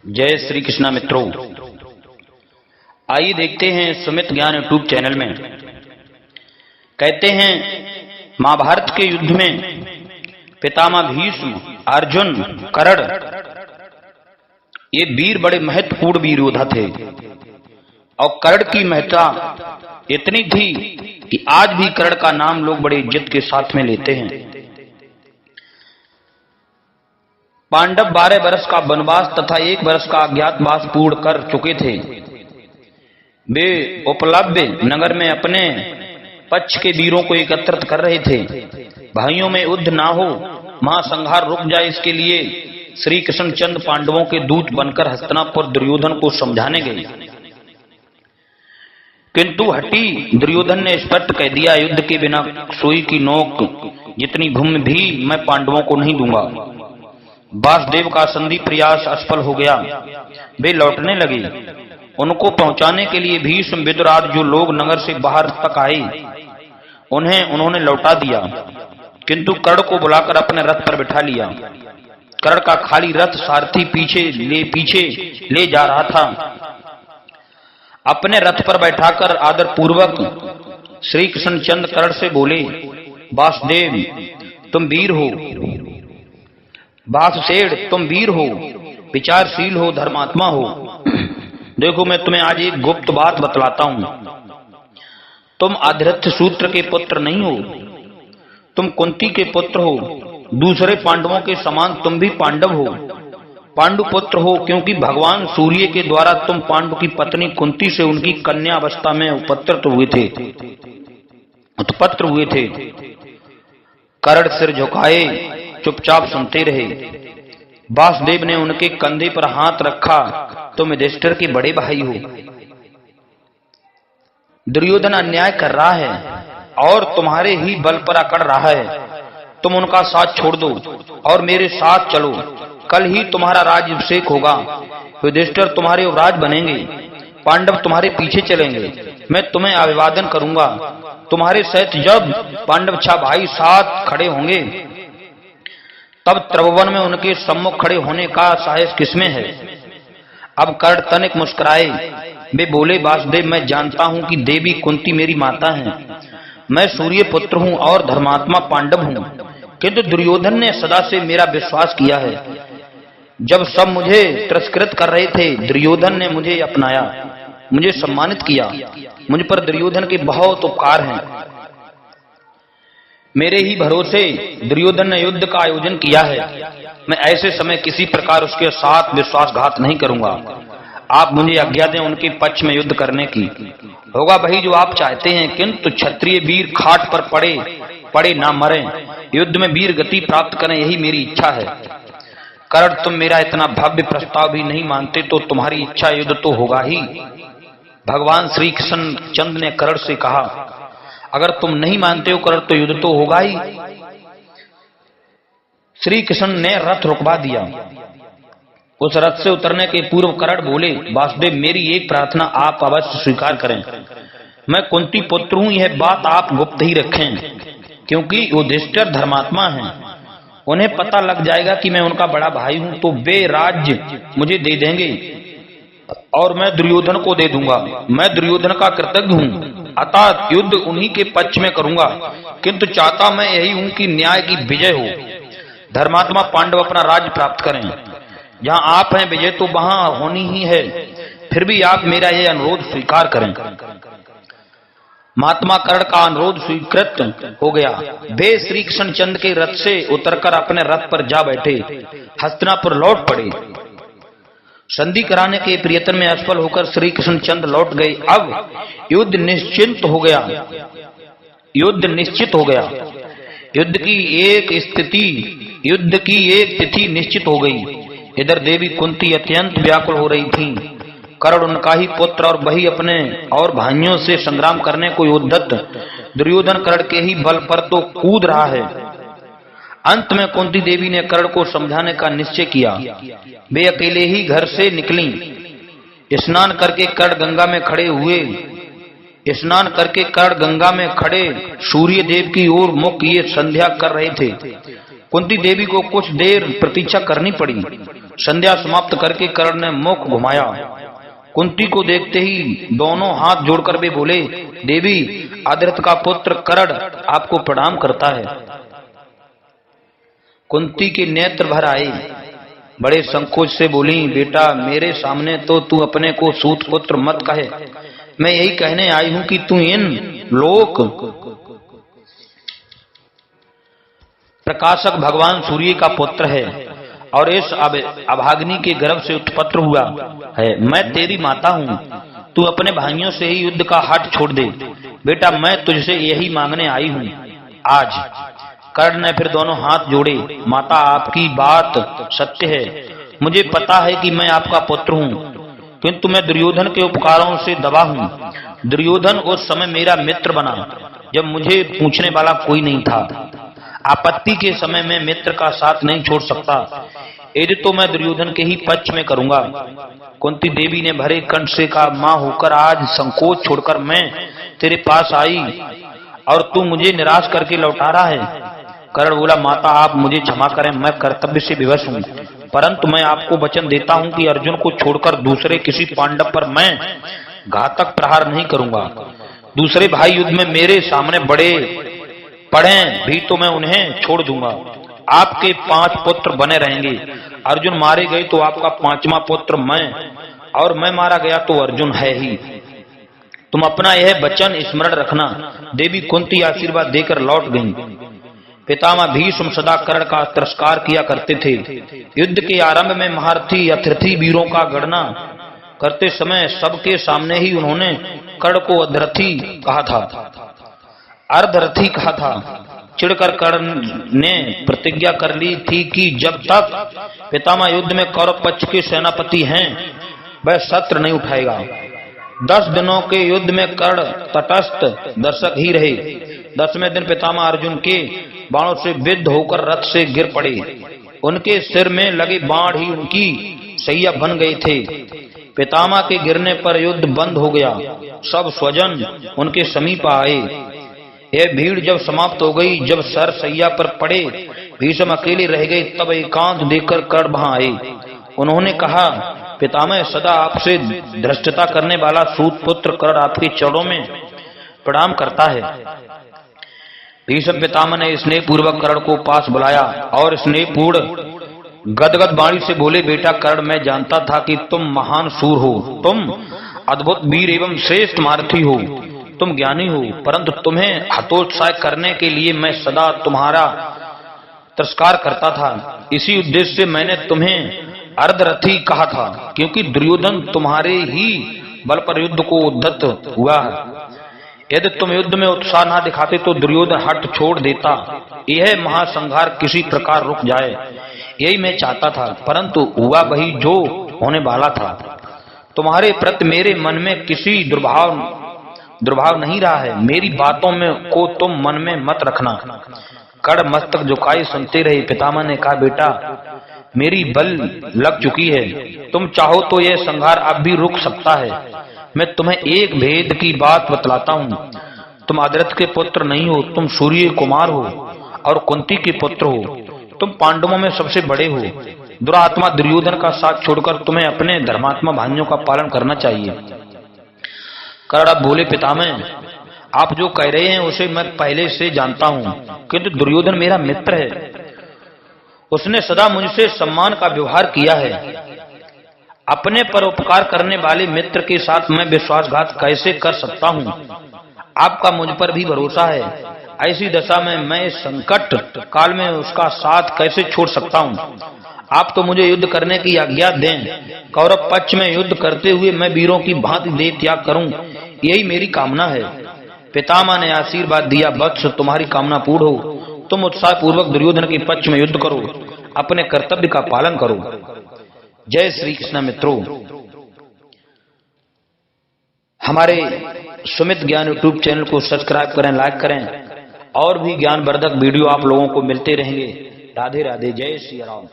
जय श्री कृष्णा मित्रों, आइए देखते हैं सुमित ज्ञान यूट्यूब चैनल में। कहते हैं महाभारत के युद्ध में पितामह भीष्म, अर्जुन, कर्ण ये वीर बड़े महत्वपूर्ण वीर योद्धा थे और कर्ण की महत्ता इतनी थी कि आज भी कर्ण का नाम लोग बड़े इज्जत के साथ में लेते हैं। पांडव 12 वर्ष का वनवास तथा 1 वर्ष का अज्ञातवास पूर्ण कर चुके थे। वे उपलब्ध नगर में अपने पक्ष के वीरों को एकत्रित कर रहे थे। भाइयों में युद्ध ना हो, महासंहार रुक जाए, इसके लिए श्री कृष्ण चंद्र पांडवों के दूत बनकर हस्तिनापुर दुर्योधन को समझाने गए, किंतु हटी दुर्योधन ने स्पष्ट कह दिया, युद्ध के बिना सुई की नोक जितनी भूमि भी मैं पांडवों को नहीं दूंगा। वासुदेव का संधि प्रयास असफल हो गया। वे लौटने लगे। उनको पहुंचाने के लिए भीष्म, विदुर आदि जो लोग नगर से बाहर तक आए उन्होंने लौटा दिया, किंतु कर्ण को बुलाकर अपने रथ पर बिठा लिया। कर्ण का खाली रथ सारथी पीछे ले जा रहा था। अपने रथ पर बैठाकर आदर पूर्वक श्री कृष्ण चंद्र कर्ण से बोले, वासुदेव तुम वीर हो, वासुसेठ तुम वीर हो, विचारशील हो, धर्मात्मा हो। देखो मैं तुम्हें आज एक गुप्त बात बतलाता हूं। तुम आदिरथ सूत्र के पुत्र नहीं हो, तुम कुंती के पुत्र हो। दूसरे पांडवों के समान तुम भी पांडव हो, पांडु पुत्र हो, क्योंकि भगवान सूर्य के द्वारा तुम पांडु की पत्नी कुंती से उनकी कन्या अवस्था में उत्पन्न हुए थे। कर्ण सिर झुकाए चुपचाप सुनते रहे। वासुदेव ने उनके कंधे पर हाथ रखा, तुम युधिष्ठिर के बड़े भाई हो। दुर्योधन अन्याय कर रहा है और तुम्हारे ही बल पर अकड़ रहा है। तुम उनका साथ छोड़ दो और मेरे साथ चलो। कल ही तुम्हारा राज्याभिषेक होगा। युधिष्ठिर तुम्हारे युवराज बनेंगे, पांडव तुम्हारे पीछे चलेंगे। मैं तुम्हें अभिवादन करूंगा। तुम्हारे सहित जब पांडव 6 भाई साथ खड़े होंगे तब त्रिभुवन में उनके सम्मुख खड़े होने का साहस किसमें है। अब कर्ण तनिक मुस्कुराए। वे बोले, वासुदेव मैं जानता हूं कि देवी कुंती मेरी माता है। मैं सूर्य पुत्र हूं और धर्मात्मा पांडव हूं, किंतु दुर्योधन ने सदा से मेरा विश्वास किया है। जब सब मुझे तिरस्कृत कर रहे थे, दुर्योधन ने मुझे अपनाया, मुझे सम्मानित किया। मुझ पर दुर्योधन के बहुत उपकार हैं। मेरे ही भरोसे दुर्योधन ने युद्ध का आयोजन किया है। मैं ऐसे समय किसी प्रकार उसके साथ विश्वासघात नहीं करूंगा। आप मुझे आज्ञा दें उनके पक्ष में युद्ध करने की। होगा वही जो आप चाहते हैं, किंतु क्षत्रिय वीर खाट पर पड़े ना मरें, युद्ध में वीर गति प्राप्त करें, यही मेरी इच्छा है। कर्ण तुम मेरा इतना भव्य प्रस्ताव भी नहीं मानते तो तुम्हारी इच्छा युद्ध तो होगा ही। भगवान श्री कृष्ण चंद्र ने कर्ण से कहा, अगर तुम नहीं मानते हो कर्ण तो युद्ध तो होगा ही। श्री कृष्ण ने रथ रुकवा दिया। उस रथ से उतरने के पूर्व कर्ण बोले, वासुदेव मेरी एक प्रार्थना आप अवश्य स्वीकार करें। मैं कुंती पुत्र हूं, यह बात आप गुप्त ही रखें, क्योंकि युधिष्ठिर धर्मात्मा हैं। उन्हें पता लग जाएगा कि मैं उनका बड़ा भाई हूं तो वे राज्य मुझे दे देंगे और मैं दुर्योधन को दे दूंगा। मैं दुर्योधन का कृतज्ञ हूं, अतः युद्ध उन्हीं के पक्ष में करूंगा, किंतु चाहता मैं यही हूं कि न्याय की विजय हो, धर्मात्मा पांडव अपना राज्य प्राप्त करें। जहां आप हैं विजय तो वहां होनी ही है, फिर भी आप मेरा यह अनुरोध स्वीकार करें। महात्मा कर्ण का अनुरोध स्वीकृत हो गया। वे श्री कृष्ण चंद्र के रथ से उतरकर अपने रथ पर जा बैठे, हस्तिनापुर लौट पड़े। संधि कराने के प्रयत्न में असफल होकर श्री कृष्ण चंद्र लौट गए। अब युद्ध निश्चित हो गया। युद्ध की एक तिथि निश्चित हो गई। इधर देवी कुंती अत्यंत व्याकुल हो रही थीं। कर्ण उनका ही पुत्र और वही अपने और भाइयों से संग्राम करने को उद्यत। दुर्योधन कर्ण के ही बल पर तो कूद रहा है। अंत में कुंती देवी ने कर्ण को समझाने का निश्चय किया। वे अकेले ही घर से निकली। स्नान करके कर्ण गंगा में खड़े सूर्य देव की ओर मुख किए संध्या कर रहे थे। कुंती देवी को कुछ देर प्रतीक्षा करनी पड़ी। संध्या समाप्त करके कर्ण ने मुख घुमाया। कुंती को देखते ही दोनों हाथ जोड़कर वे बोले, देवी, आदिरथ का पुत्र कर्ण आपको प्रणाम करता है। कुंती के नेत्र भर आए, बड़े संकोच से बोली, बेटा मेरे सामने तो तू अपने को सूत पुत्र मत कहे। मैं यही कहने आई हूं कि तू इन लोक प्रकाशक भगवान सूर्य का पुत्र है और इस अभाग्नि के गर्भ से उत्पन्न हुआ है। मैं तेरी माता हूं, तू अपने भाइयों से ही युद्ध का हठ छोड़ दे। बेटा मैं तुझसे यही मांगने आई हूं आज। कर्ण ने फिर दोनों हाथ जोड़े, माता आपकी बात सत्य है, मुझे पता है कि मैं आपका पुत्र हूं, किंतु मैं दुर्योधन के उपकारों से दबा हूं। दुर्योधन उस समय मेरा मित्र बना जब मुझे पूछने वाला कोई नहीं था। आपत्ति के समय में मित्र का साथ नहीं छोड़ सकता, यदि तो मैं दुर्योधन के ही पक्ष में करूंगा। कुंती देवी ने भरे कंठ से कहा, मां होकर आज संकोच छोड़कर मैं तेरे पास आई और तू मुझे निराश करके लौटा रहा है। कर्ण बोला, माता आप मुझे क्षमा करें, मैं कर्तव्य से विवश हूं, परंतु मैं आपको वचन देता हूं कि अर्जुन को छोड़कर दूसरे किसी पांडव पर मैं घातक प्रहार नहीं करूंगा। दूसरे भाई युद्ध में मेरे सामने बड़े पड़े भी तो मैं उन्हें छोड़ दूंगा। आपके 5 पुत्र बने रहेंगे, अर्जुन मारे गए तो आपका 5वां पुत्र मैं, और मैं मारा गया तो अर्जुन है ही। तुम अपना यह वचन स्मरण रखना। देवी कुंती आशीर्वाद देकर लौट गईं। पितामह भीष्म सदा कर्ण का तिरस्कार किया करते थे। युद्ध के आरंभ में महारथी अतिरथी वीरों का गणना करते समय सबके सामने ही उन्होंने कर्ण को अधरथी कहा था, अर्धरथी कहा था। चिढ़कर कर्ण ने प्रतिज्ञा कर ली थी कि जब तक पितामह युद्ध में कौरव पक्ष के सेनापति हैं वह शस्त्र नहीं उठाएगा। 10 दिनों के युद्ध में कर्ण तटस्थ दर्शक ही रहे। 10वें दिन पितामह अर्जुन के बाणों से विद्ध होकर रथ से गिर पड़े। उनके सिर में लगे बाण ही उनकी सैया बन गए थे। पितामह के गिरने पर युद्ध बंद हो गया। सब स्वजन उनके समीप आए। यह भीड़ जब समाप्त हो गई, जब सर सैया पर पड़े भीष्म अकेले रह गए, तब एकांत देखकर कर्ण वहां आए। उन्होंने कहा, पितामह सदा आपसे धृष्टता करने वाला सूत पुत्र कर्ण आपके चरणों में प्रणाम करता है। भीष्म पितामह ने स्नेह पूर्वक कर्ण को पास बुलाया और स्नेह पूर्ण गदगद वाणी से बोले, बेटा कर्ण, मैं जानता था कि तुम महान सूर हो, तुम अद्भुत वीर एवं श्रेष्ठ मारथी हो, तुम ज्ञानी हो, परंतु तुम्हें हतोत्साह करने के लिए मैं सदा तुम्हारा तिरस्कार करता था। इसी उद्देश्य से मैंने तुम्हें अर्धरथी कहा था, क्योंकि दुर्योधन तुम्हारे ही बल पर युद्ध को उद्धत हुआ है। यदि तुम युद्ध में उत्साह न दिखाते तो दुर्योधन हट छोड़ देता, यह महासंहार किसी प्रकार रुक जाए, यही मैं चाहता था, परंतु हुआ वही जो होने वाला था। तुम्हारे प्रति मेरे मन में किसी दुर्भाव नहीं रहा है। मेरी बातों में को तुम मन में मत रखना। कर्ण मस्तक झुकाए सुनते रहे। पितामह ने कहा, बेटा मेरी बल लग चुकी है, तुम चाहो तो यह संहार अब भी रुक सकता है। मैं तुम्हें एक भेद की बात बतलाता हूँ, तुम आदिरथ के पुत्र नहीं हो, तुम सूर्य कुमार हो और कुंती के पुत्र हो। तुम पांडवों में सबसे बड़े हो। दुरात्मा दुर्योधन का साथ छोड़कर तुम्हें अपने धर्मात्मा भाइयों का पालन करना चाहिए। कर्ण अब बोले, पितामह आप जो कह रहे हैं उसे मैं पहले से जानता हूं, किंतु दुर्योधन मेरा मित्र है, उसने सदा मुझसे सम्मान का व्यवहार किया है। अपने पर उपकार करने वाले मित्र के साथ मैं विश्वासघात कैसे कर सकता हूं? आपका मुझ पर भी भरोसा है, ऐसी दशा में मैं संकट काल में उसका साथ कैसे छोड़ सकता हूं? आप तो मुझे युद्ध करने की आज्ञा दें। कौरव पक्ष में युद्ध करते हुए मैं वीरों की भांति देह त्याग करूं, यही मेरी कामना है। पितामह ने आशीर्वाद दिया, वत्स तुम्हारी कामना पूर्ण हो। तुम उत्साह पूर्वक दुर्योधन के पक्ष में युद्ध करो, अपने कर्तव्य का पालन करो। जय श्री कृष्ण। मित्रों, हमारे सुमित ज्ञान यूट्यूब चैनल को सब्सक्राइब करें, लाइक करें, और भी ज्ञानवर्धक वीडियो आप लोगों को मिलते रहेंगे। राधे राधे। जय श्री राम।